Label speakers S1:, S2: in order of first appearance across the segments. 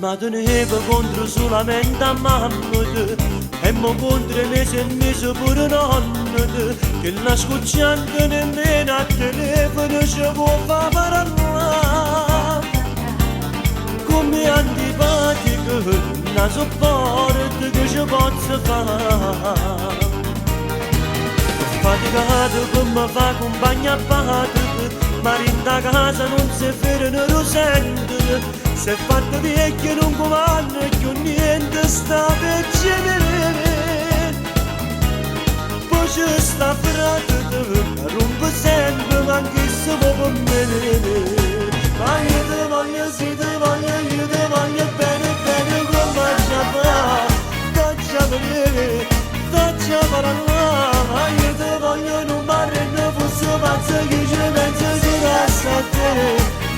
S1: Ma tenevo contro solamente a mamma e mo contro mese e mese pure nonna che la scocciante nemmeno a telefono ci può far parlare. Come antipatico non sopporto che ci posso fare. Faticato come fa compagna a battere, ma rinda casa non si ferma, non sente. Se è fatto vecchio non comanda più niente, sta per genere. Poi c'è sta frate, rompe sempre, ma anche se può per me. Ma io ti voglio, sì ti voglio, io ti voglio bene, bene come ci fa. Faccia vedere, faccia parlare. Ma io ti voglio, non mi arrendo, fosse pazzo che ci penso si passa a te.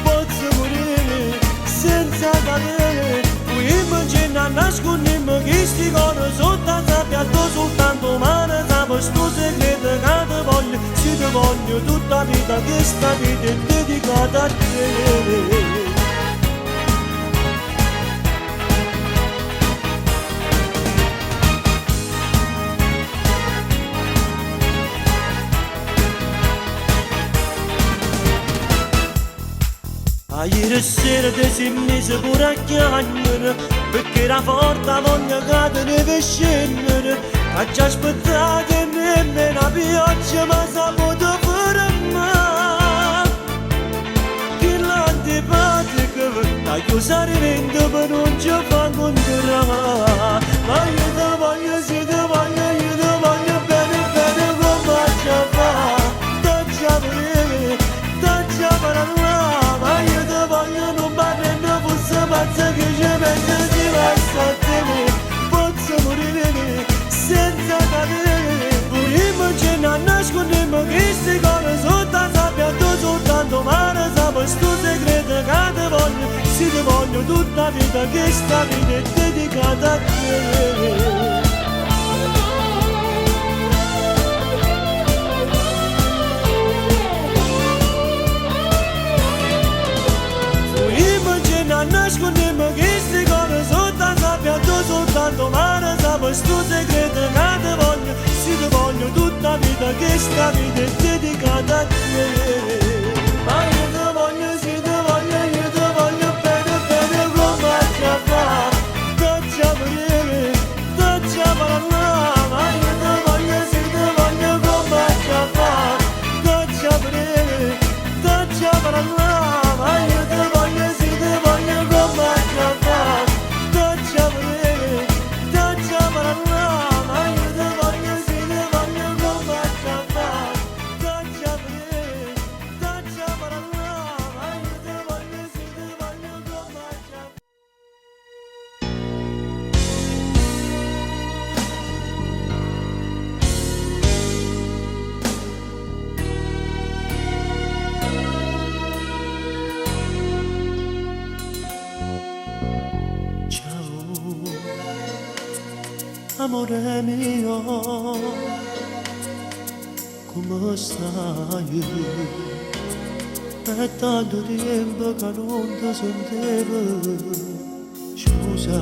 S1: Posso morire senza valere, qui immagina nascondiamo che sti cose sotto la sabbia, tu soltanto male sape sto segreto che ti voglio, se ti voglio tutta la vita, che sta vita è dedicata a te. Ieri sera ti sei messo pure a chiamare, perché era forte la voglia che te ne deve scendere. Ha già aspettato e nemmeno la pioggia ma saputo fermare. Che l'antipatico da chiusare il vento per non ci fa incontrare. Ma io ti voglio, sì ti voglio, io ti voglio bene, bene come ci fa. Taccia volere, taccia parlare. Non parlo fosse pazza che ci penso si passa a te. Posso morire senza cadere, pure immagina nascondiamo che sti cose sotto la sabbia, tu soltanto male sape sto segreto che ti voglio, se ti voglio tutta la vita, che sta vita è dedicata a te. Nascondiamo che sti cose sotto la sabbia, tu soltanto male sape sto segreto che ti voglio, se ti voglio tutta la vita, che sta vita è dedicata a te. Ma io ti voglio, sì ti voglio, io ti voglio bene, bene come ci fa. Faccia vedere, faccia parlare. Ma io ti voglio, sì ti voglio come ci fa. Faccia vedere, faccia parlare. Ma io ti voglio, sì ti voglio come ci fa. Faccia vedere, faccia parlare. Ma io ti voglio, sì ti voglio come ci fa. Faccia vedere, faccia parlare. Ma io ti voglio, sì ti voglio come ci fa. Amore mio, come stai? È tanto tempo che non ti sentivo. Scusa,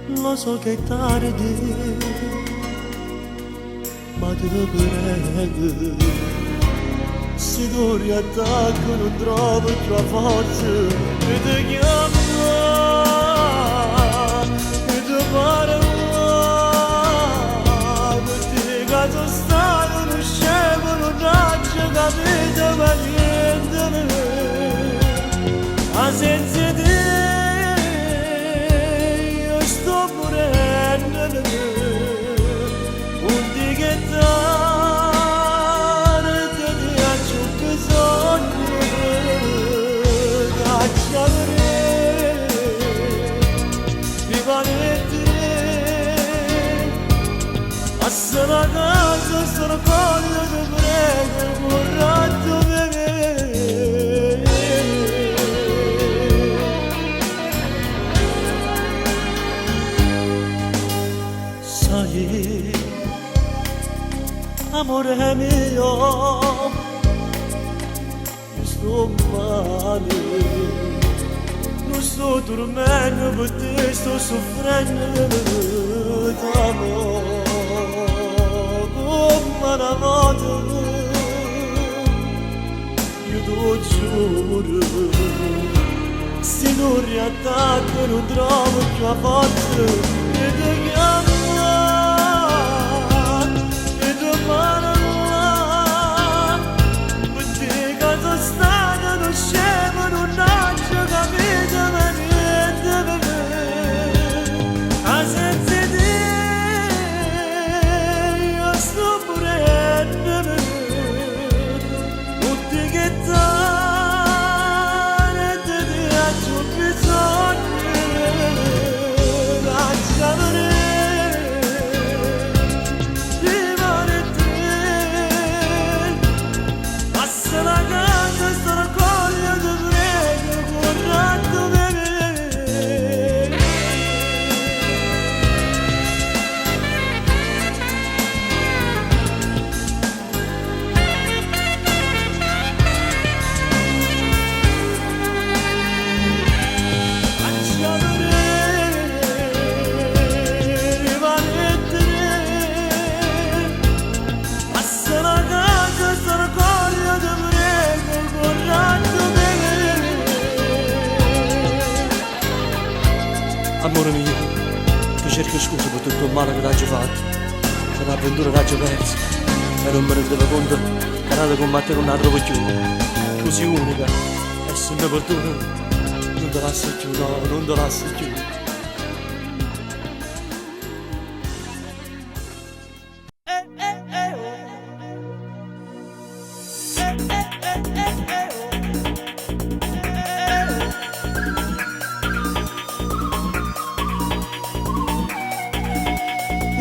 S1: lo so che è tardi, ma ti prego, se tu riattacco non trovo più la forza e ti chiamo. Parla, perché caso stato non scemo, non c'è capito ma niente. Ma senza te io sto morendo, un tighettare ti faccio bisogno, cacciare passa la casa, sono coglio di prego, corretto bene. Sai, amore mio, sto male. sto dormendo per te, sto soffrendo d'amore come una volta. Io te lo giuro, se non riattacco non trovo più a forza e ti chiamo e ti parlo per te che sono stata non scemo non ho capito ma niente per me ma senza te io sto morendo per me non ti che Amore mio, ti cerco scusa per tutto il male che ti ho fatto, per l'avventura che ti ho perso, e non me ne rendevo conto che era da combattere un altro più, così unica, e se mi perdoni, non te lascio più, no, non te lascio più.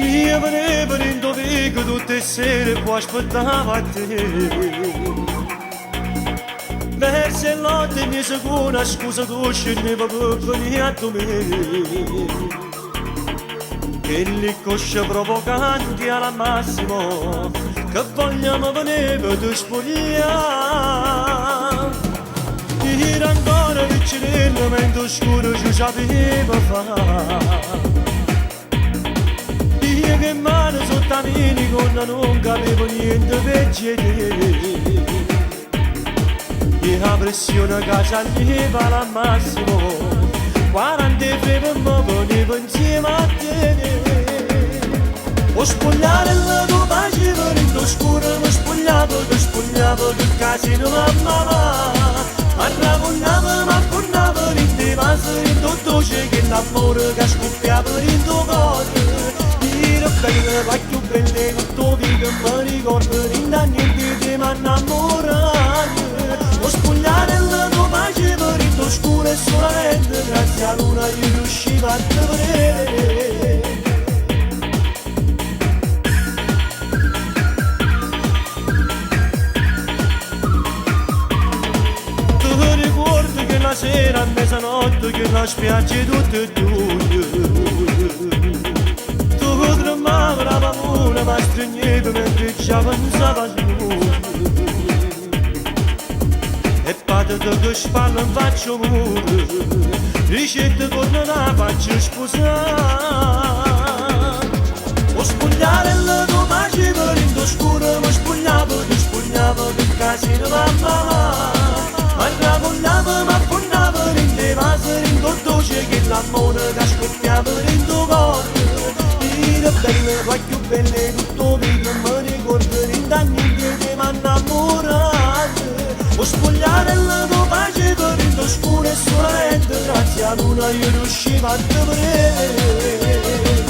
S1: Io venevo in Dovigo tutte le sere poi aspettavo a te verso le notte mi seguo una scusa tu scendevo per venire a domenica che le cosce provocanti alla massimo che vogliamo venire per spogliare era ancora vicino mentre scuro ci sapevo fare che mano sotto a miniconna non capivo niente per te e la pressione che saliva al massimo 40 fremi mi ponevo insieme a te ho spogliato la tua pace per il tuo scuro mi spogliavo che casino mamma ma raccontavo ma accordavo in te vaso in tuo dolce che l'amore che scoppiava in tuo cuore belle, vai più belle, tutto vivo mi ricordo in niente ti mi innamorato ho spogliato la tua pace per il tuo scuro e solamente grazie a luna io riuscivo a te vedere tu ricordi che la sera a mezzanotte che la spiaggia tutte e due tremava la paura ma stringeva mentre ci avanzava giù e patata che spalla in faccia muro ricette con la faccia sposare ho spogliato la tua pace per il tuo scuro mi spogliavo che casino mamma ma raccontavo ma affondavo in te vaso in tuo dolce che l'amore che scoppiava in tuo cuore belle, vai più belle, tutto vivo mi ricordo in niente ti mi innamorato ho spogliato la tua pace per il tuo scuro e solamente grazie a luna io riuscivo a te vedere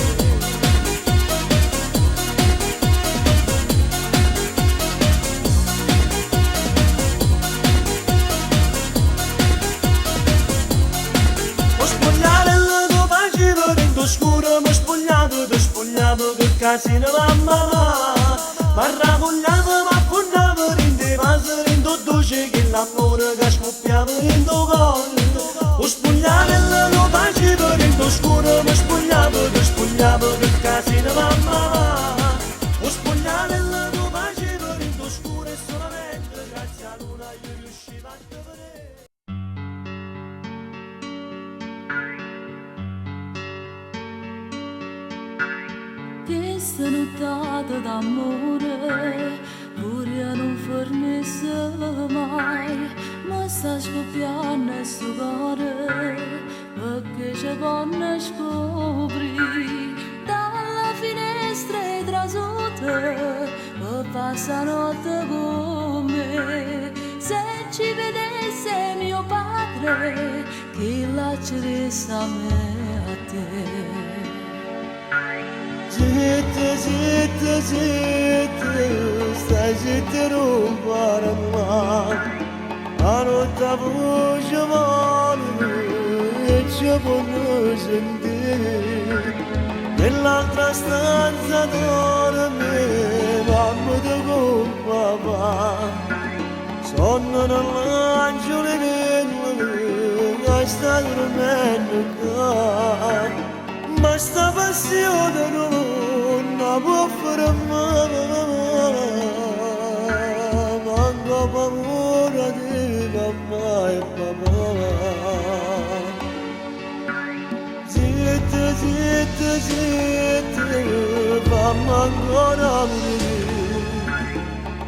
S1: ho spogliato la tua pace per il tuo scuro mi spogliavo che casino mamma ma raccontavo ma affondavo in te vaso in tuo dolce che l'amore che scoppiava in tuo cuore ho spogliato la tua pace per il tuo scuro mi spogliavo che casino mamma ho spogliato la tua pace per il tuo scuro e solamente grazie a luna io riuscivo a te vedere
S2: sputtata d'amore, pure non fermesse mai, ma sta scoppiando sto cuore, perché ci può scoprire, dalla finestra e trasute, per passa notte con me, se ci vedesse mio padre, che la ci desse a me a te.
S1: Zitte, zitte, zitte, stai zitte non parlare, la notte voce vuole e ci può sentire, nell'altra stanza dorme mamma con papà, sono nell'angelo che sta dormendo qua. Ma sta passione non la può fermare, manco paura di mamma e papà. Zitte, zitte, zitte, fammi ancora morire,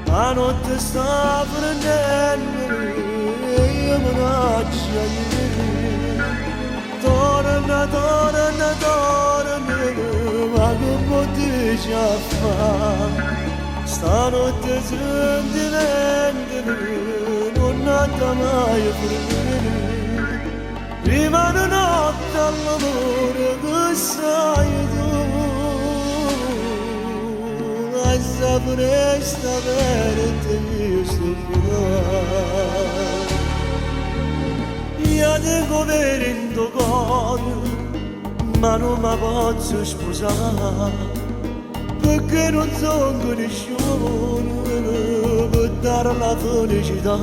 S1: la notte sta prendendo e io mi lascio ieri. Torna, torna, torna, ma come dici a fa? Stanotte sentimenti non andrà mai a finire. Prima di notte all'amore che sai tu, la sapresti avere te sto finale. Io ti govero in tuo cuore, ma non mi posso sposare, perché non sono conosciuto per dare la felicità.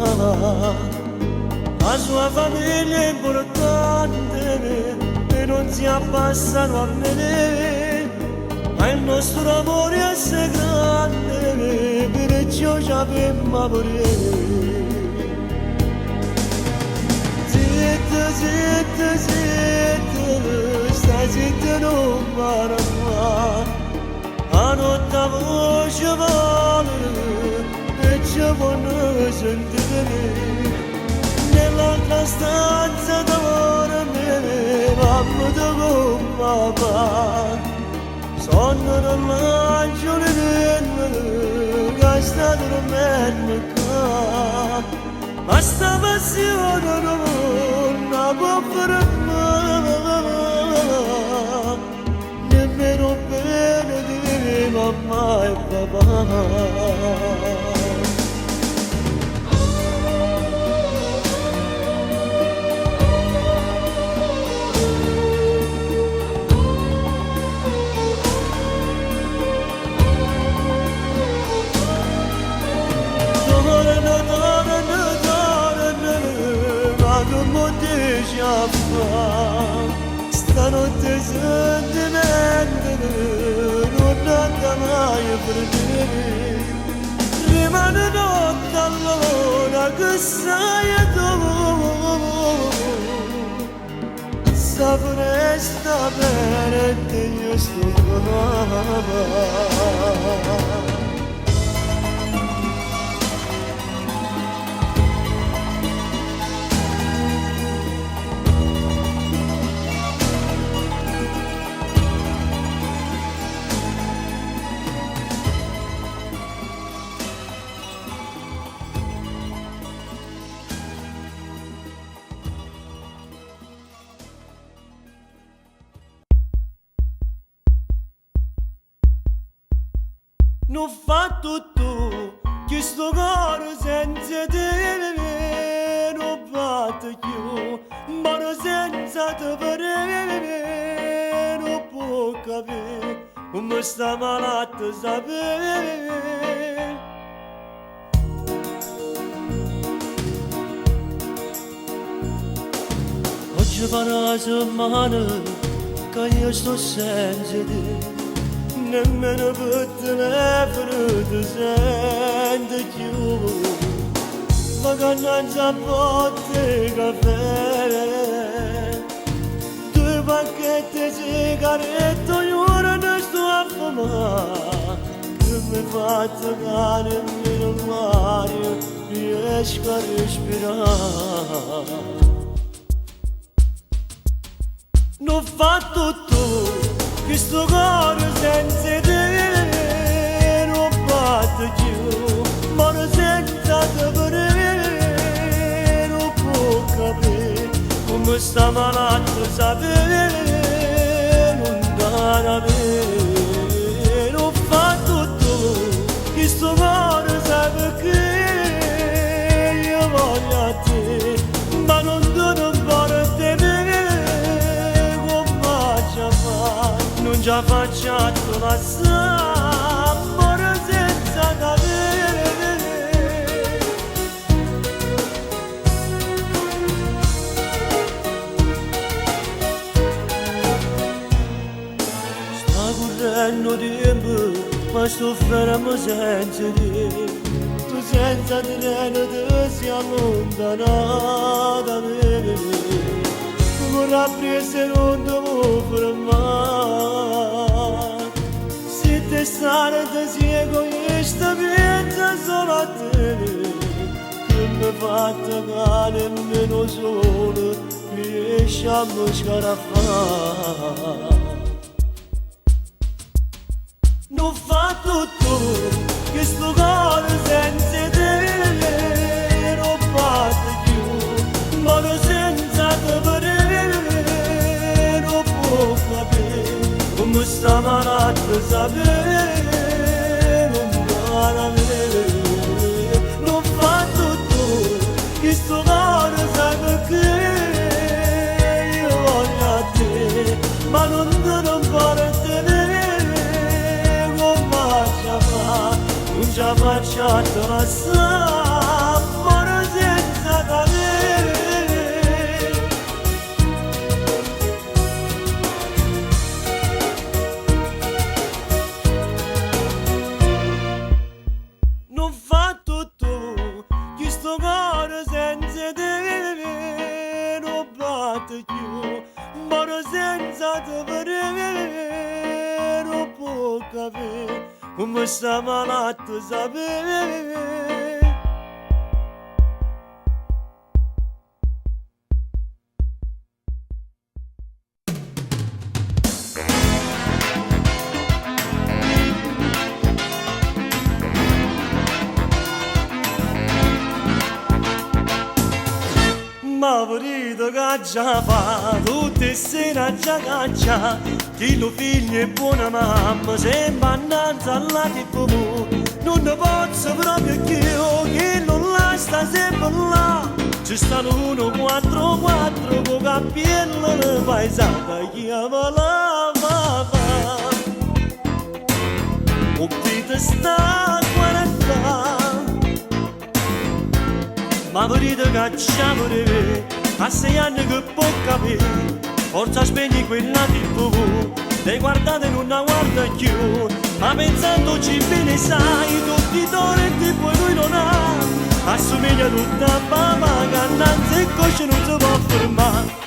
S1: La sua famiglia è importante e non si abbassano a me, ma il nostro amore è assai grande, perciò ci abbiamo pure. Zitte, zitte, zitte, stai zitte non parla, la notte voce vuole e ci può sentire, nell'altra stanza dorme mamma con papà, sono nell'angelo che sta dormendo qua. Ma sta passione non la può fermare, nemmeno bene di mamma e papà. Stanotte sentimenti non andrà mai a perdere, rimane notte allora che sai tu, sapresti bene che io sto qua. Non fa tutto, che sto cuore senza te, non batte più, ma senza te per me, non può capire, come sta malata sapere. Oggi fa una settimana che io sto senza te, nemmeno per telefono ti sento più, vacanza a botte caffè, due pacchetti di sigarette, ora ne sto a fumare, fatto cane nel mare riesco a respirare. Non fa tutto questo cuore senza te, non batte più, ma non senza te non può capire come sta malato sapere, non dà da me. Non fa tutto questo cuore sa perché io voglio a te, ma non porti me. Non ci facciamo passare amore senza capire. Sta correndo tempo ma sto fermo senza te. Tu senza treno ti sei allontanata da me. Vorrà prese non devo fermare. Se te stare te sei egoista pensa solo a te, che mi fatta cane meno solo riesciamo a scarafare. Non fa tutto questo cuore senza te, non batte più, ma non senza te come sta malato sapere, non va a vedere. Non fa tutto questo cuore sai perché io voglio a te, ma non porti bene come ci fa, non ci facciamo passare amore senza capire. Non fa tutto questo cuore senza te, non batte più, ma senza te non può capire come sta malato sapere. Ma vorrei che già fa tutte sere già caccia, chi lo figlio è buona mamma sembra annanzi alla tv. Non ne posso proprio più che non la sta sempre là. Ci stanno 1-4-4 con cappiello di paesata, chiama la mamma. O dite sta 40. Ma vorrei che cacciamo di me, a 6 anni che può capire, forza spegni quella tv, le guardate non la guarda più, ma pensando ci bene sai, tutti i torrenti poi lui non ha, assomiglia tutta a mamma, che annanzi e cosce non si può fermare.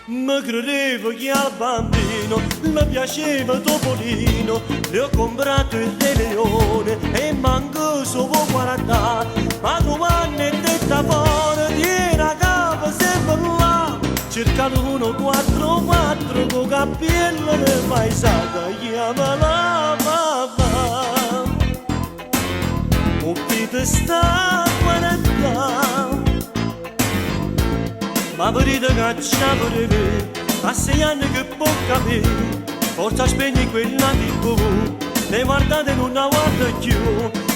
S1: Mi credevo che al bambino mi piaceva Topolino, le ho comprato il Re Leone e manco solo 40, ma domani è detta fuori, tiene a capo sempre là, cercano 1-4-4 con cappiello di paesata, chiama la mamma. O dite sta 40. Ma vorrei cacciamo di me, a 6 anni che può capire, forza spegni quella tv, le guardate non la guarda più,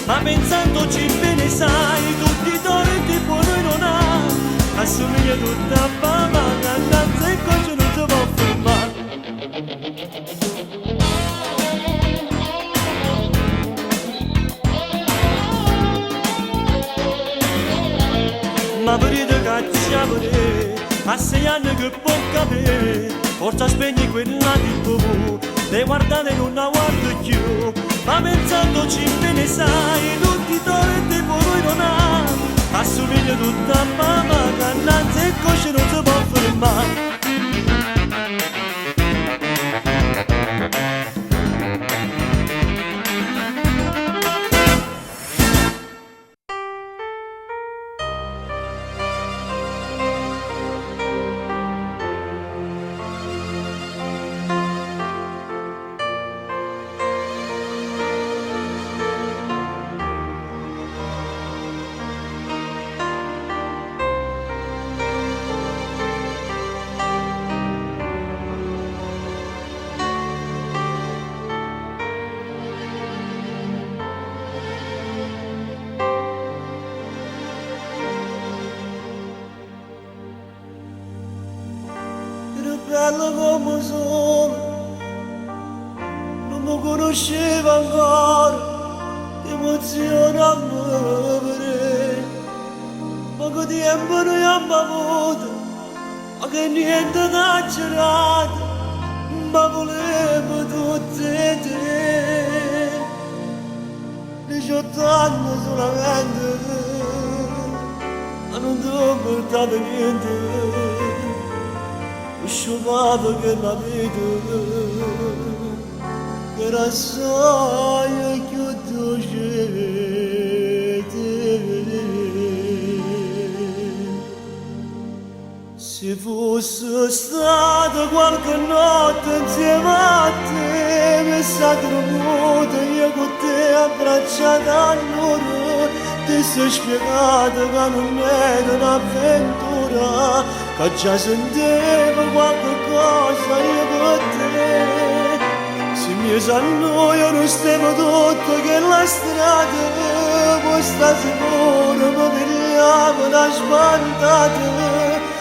S1: ma pensandoci bene sai, tutti i torrenti poi lui non ha, assomiglia tutta a mamma, che annanzi e così non si può fermare. Ma vorrei cacciamo di me, a 6 anni che può capire, forza spegni quella tv, le guardate non la guardo più, ma pensandoci bene sai, tutti i torrenti poi lui non ha, assomiglia tutta a mamma, che annanzi e così non si può fermare. mai.
S3: Bello come sono, non mi conoscevo ancora, emoziona a muovere. Poco tempo noi abbiamo avuto, ma che niente da girato, ma volevo tutte te. 18 anni solamente, ma non ti ho portato niente. Scovava che la vita era assai più dolce. Se fosse stata qualche notte insieme a te, mi sa tremuta io con te abbracciata all'ora, ti sei spiegata che non era un'avventura, che già sentivo qualche cosa io per te. Se mi s'annoia non stiamo tutto che la strada, poi sta sicuro mi pigliava una spantata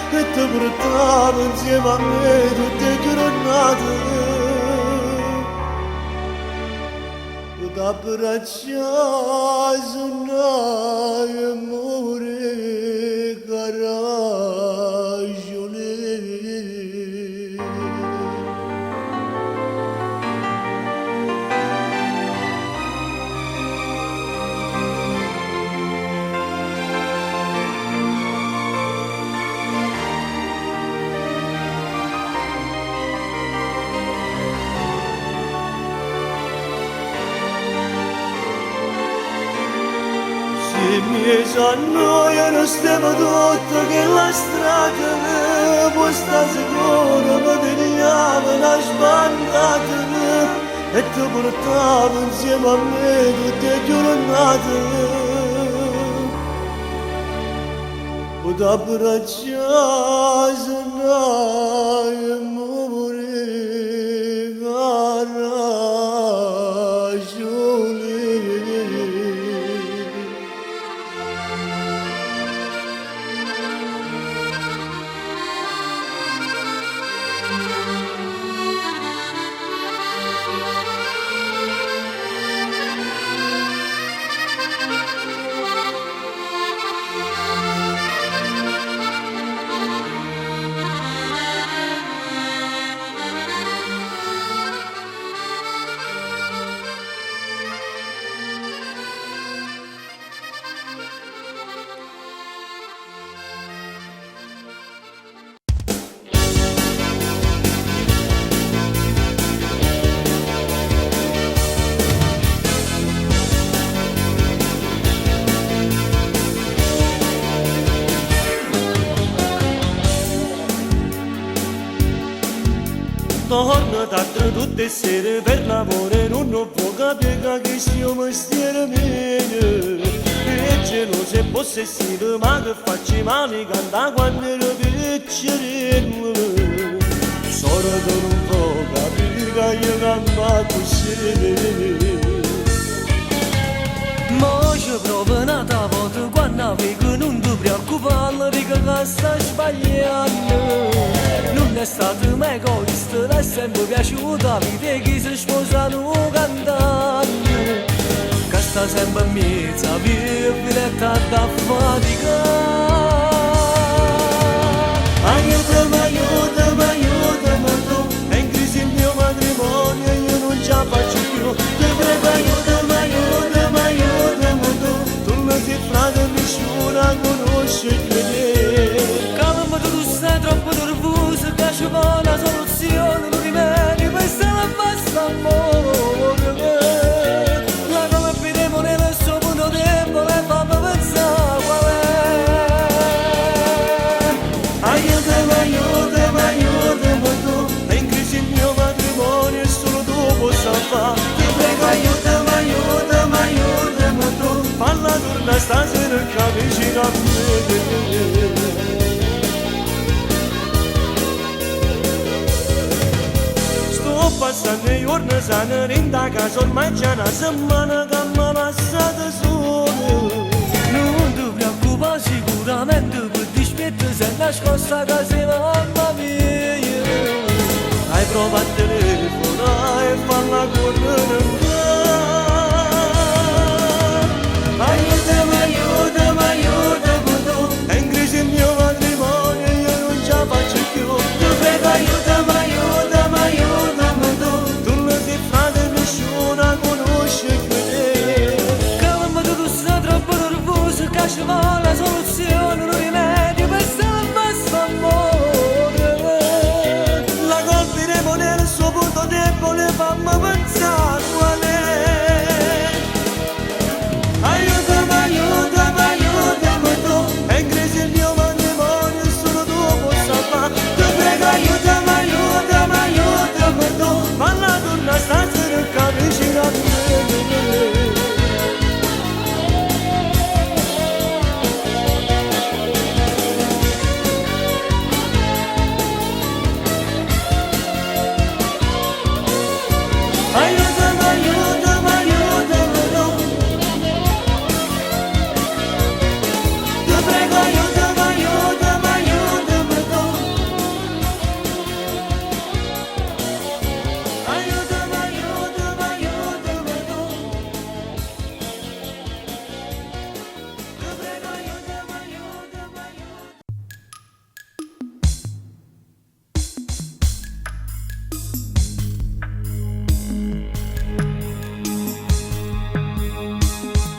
S3: e ti portavo insieme a me tutte giornate. E t'abbracciai su noi amore caragione. Se mi s'annoia non stiamo tutto che la strada, poi sta sicuro mi pigliava una spantata e ti portavo insieme a me tutte le giornate. O t'abbracciai se noi amore caragione.
S1: Torno d'altro tutte le sere per l'amore, non può capire che sia un mestiere mio. E geloso e possessivo, ma che faccio male canta quando ero piccolino. Solo che non può capire che io canta così.
S3: Ma ci provo un'altra volta quando avevo non ti preoccupare perché sta sbagliando. Non è stato mai egoista, l'è sempre piaciuta la vita che si sposano cantando. Che sta sempre in mezzo a vivere tanta fatica.
S1: Aiutami, aiutami, aiutami tu, è in crisi il mio matrimonio e io non ce la faccio più. Ti prego, aiutami, aiutami, aiutami tu, tu mi sei frate e nessuno conosce che te.
S3: Calma, tu sei troppo nervoso.
S4: ci vuole la soluzione, un rimedio per stare basta amore. La come vedremo nel suo punto debole, fammi pensare qual è.
S3: Aiutami, aiutami, aiutami tu. È in crisi il mio matrimonio e solo tu possa fare. Ti prego, aiutami, aiutami, aiutami tu. Falla tornare stasera che vicino a me. Sto passando i giorni sani, rinda casa ormai c'è una settimana che mi passate solo.
S4: Non ti preoccupare sicuramente per dispetto se nascosta casa mamma mia.
S3: Hai provato a telefonare e farla correre via. Aiutami, aiutami, aiutami tu. È in crisi il mio matrimonio e io non ce la faccio più. Ti prego, aiutami, aiutami, aiutami tu. Tu non sei frate nessuno conosce che te.
S4: Calma tu sei troppo nervoso, che ci vuole la soluzione, un rimedio per stare basta amore.
S3: La colpiremo nel suo punto debole, fammi pensare qual è. Aiutami, aiutami, aiutami tu. È in crisi il mio matrimonio e solo tu possa fare. Ti prego, aiutami, aiutami, aiutami tu. Falla tornare stasera che vicino a me. Aiutami, aiutami, aiutami tu. Ti prego, aiutami, aiutami, aiutami tu. Aiutami, aiutami, aiutami tu. Ti prego, aiutami, aiutami, aiutami.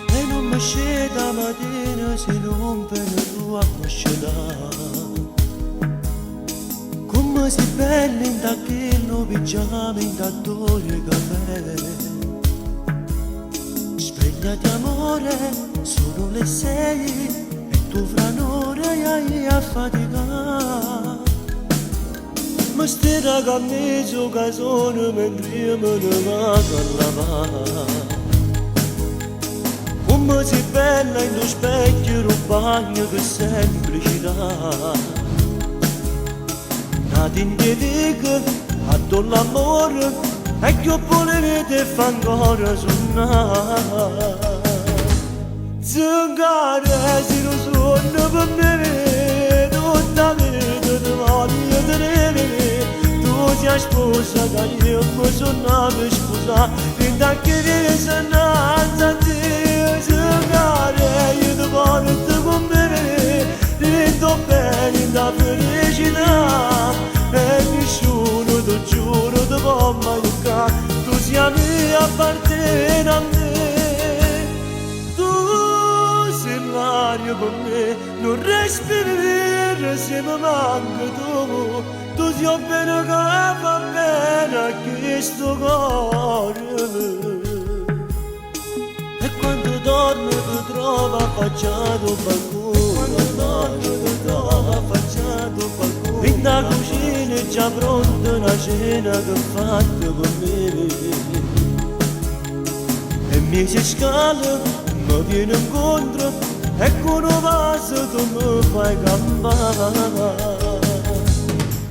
S3: E non mi sceda mattina se non per la tua coscienza. Come si bella in tacchello pigiama in tattore caffè. Svegliati amore, sono le 6 e tu fra un'ora hai a faticare. Mi stira con mezzo casone mentre io me ne vado a lavare. Come si bella in tuo specchio un bagno che sempre gira. Nati in dica, addo l'amore e che volete fa ancora suonare. Zingare si lo suono per me, tutta vita ti voglio tenere. Tu sei sposa che io mi sono sposa, e da che resa nata te. Zingare io ti porto con me, rendo bene da felicità. E nessuno ti giuro ti può mai toccare, tu sei mia appartieni a me. Tu sei l'aria per me, non respirare se mi manca tu. Tu sei bene che va bene a questo cuore. E quando dormo ti trovo affacciato al balcone. Quando dormo ti trovo affacciato al balcone. In da cucina è già pronta una cena che ho fatto per me. E mi si scala, mi viene incontro, e con un vaso tu mi fai campare.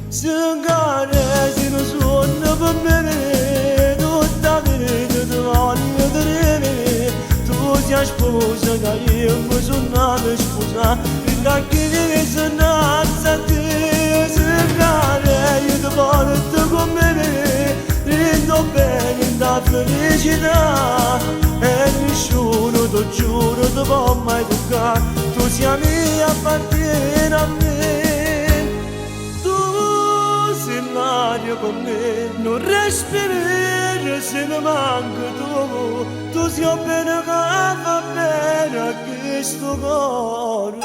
S3: Zingare si non suona per me, tutta vita ti voglio tenere. Tu sei sposa che io mi sono sposa, e da che sei nata a te. Zingare io ti porto con me, rendo bene da felicità. E nessuno ti giuro ti può mai toccare, tu sei mia appartieni a me. L'aria con me, non respirare se mi manca tu. Tu sei bene che va bene a questo questo cuore.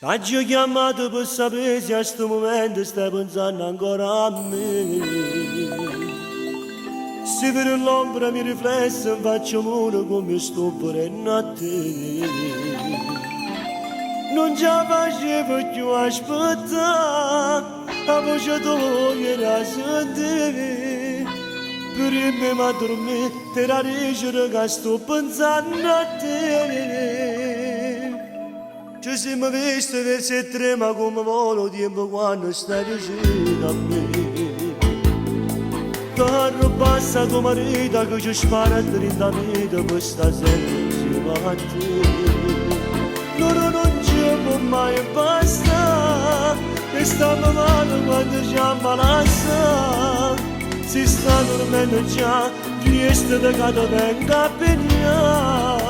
S3: T'ho chiamato per sapere se a sto momento stai pensando ancora a me. Se per l'ombra mi riflessa faccio muro come sto venendo a te. Non ce la facevo più aspettare, la voce tua era sentire. Per me ma dormire, te la dice che sto pensando a te. Ci siamo visti verso il trema come volo tempo quando stai vicino a me. Carro passa come rita che ci spara a 30 vita per stasera insieme a te. Loro non ci può mai bastare, e stanno male quando ci ammalassa. Si sta dormendo già, riesce da casa venga a pigliare.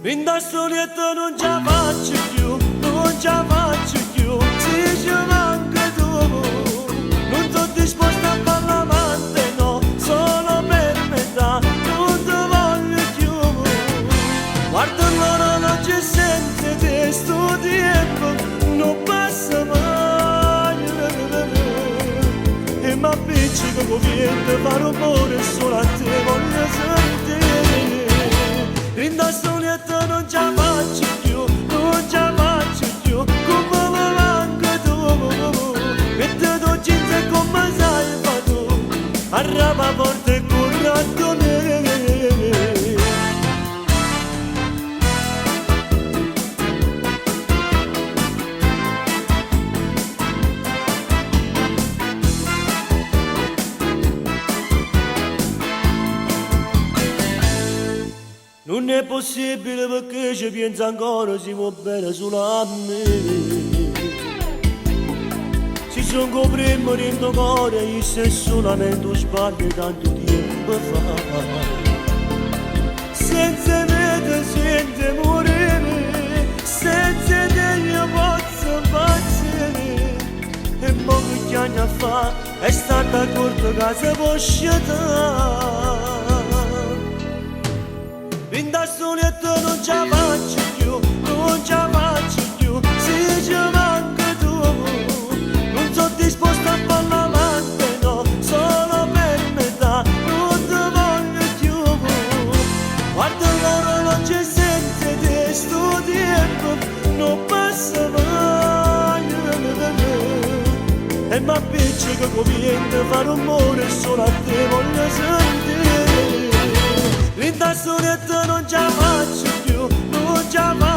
S3: In da solietto non ce la faccio più, non ce la faccio più, se ci manca tu. Non sono disposta a parlare, no, solo per metà, non ti voglio più. Guarda loro non ci sente te, sto tempo non passa mai. E mi appiccico con viento, fa rumore solo a te voglio sentire. In da solietto non ce la faccio più, non ce la faccio più, come mi manca tu. Mette tu jeans e come sai fa tu, arraba forte e corrado me. Non è possibile perché ci pensa ancora, si può bene solo a me. Si sono coprimo nel tuo cuore, io sei solamente sbaglio tanto tempo fa. Senza me ti senti morire, senza te io posso impazzire. E mo che anni fa è stata corta casa posciata. In da solietto non ce la faccio più, non ce la faccio più, se ci manca tu. Non sono disposta a parlare, no, solo per metà, non ti voglio più. Guarda loro non ci sente te, sto tempo non passa mai. E mi appiccico con viento, fa rumore solo a te voglio sentire. In da solietto non ce la faccio più, non ce la faccio più.